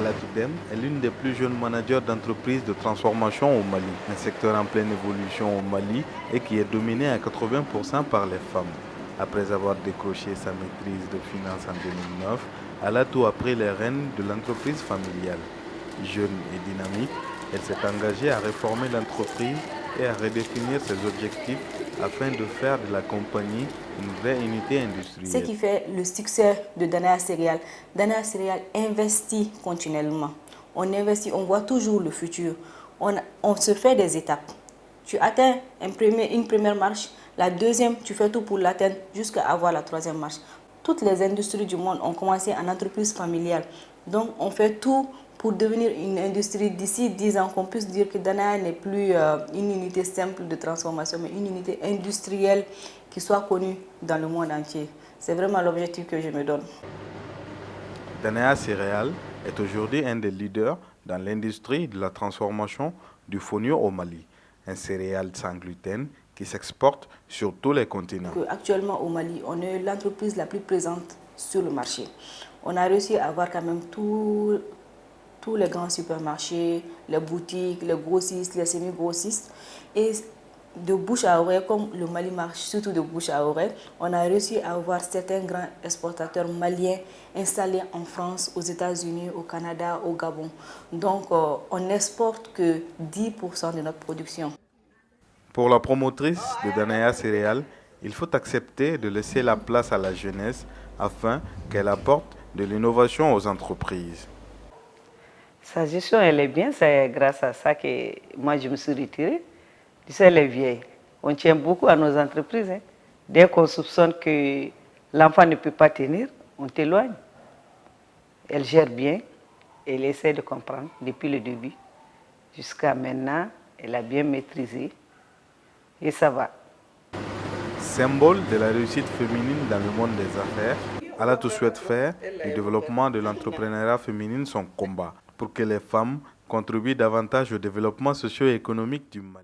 Alatou Dème est l'une des plus jeunes managers d'entreprises de transformation au Mali, un secteur en pleine évolution au Mali et qui est dominé à 80% par les femmes. Après avoir décroché sa maîtrise de finance en 2009, Alatou a pris les rênes de l'entreprise familiale. Jeune et dynamique, elle s'est engagée à réformer l'entreprise et à redéfinir ses objectifs afin de faire de la compagnie une vraie unité Ce industrielle. qui fait le succès de Dana Céréales. Dana Céréales investit continuellement. On investit, on voit toujours le futur. On se fait des étapes. Tu atteins une première marche, la deuxième, tu fais tout pour l'atteindre jusqu'à avoir la troisième marche. Toutes les industries du monde ont commencé en entreprise familiale. Donc, on fait tout pour devenir une industrie d'ici 10 ans, qu'on puisse dire que Dana n'est plus une unité simple de transformation, mais une unité industrielle qui soit connue dans le monde entier. C'est vraiment l'objectif que je me donne. Dana Céréales est aujourd'hui un des leaders dans l'industrie de la transformation du fonio au Mali, un céréale sans gluten qui s'exporte sur tous les continents. Actuellement au Mali, on est l'entreprise la plus présente sur le marché. On a réussi à avoir quand même tous les grands supermarchés, les boutiques, les grossistes, les semi-grossistes. Et de bouche à oreille, comme le Mali marche surtout de bouche à oreille, on a réussi à avoir certains grands exportateurs maliens installés en France, aux États-Unis, au Canada, au Gabon. Donc, on n'exporte que 10% de notre production. Pour la promotrice de Dana Céréales, il faut accepter de laisser la place à la jeunesse afin qu'elle apporte de l'innovation aux entreprises. Sa gestion, elle est bien, c'est grâce à ça que moi je me suis retirée. Tu sais, les vieilles, on tient beaucoup à nos entreprises. Hein. Dès qu'on soupçonne que l'enfant ne peut pas tenir, on t'éloigne. Elle gère bien, elle essaie de comprendre depuis le début. Jusqu'à maintenant, elle a bien maîtrisé et ça va. Symbole de la réussite féminine dans le monde des affaires, Alatou souhaite faire du développement de l'entrepreneuriat féminin son combat pour que les femmes contribuent davantage au développement socio-économique du Mali.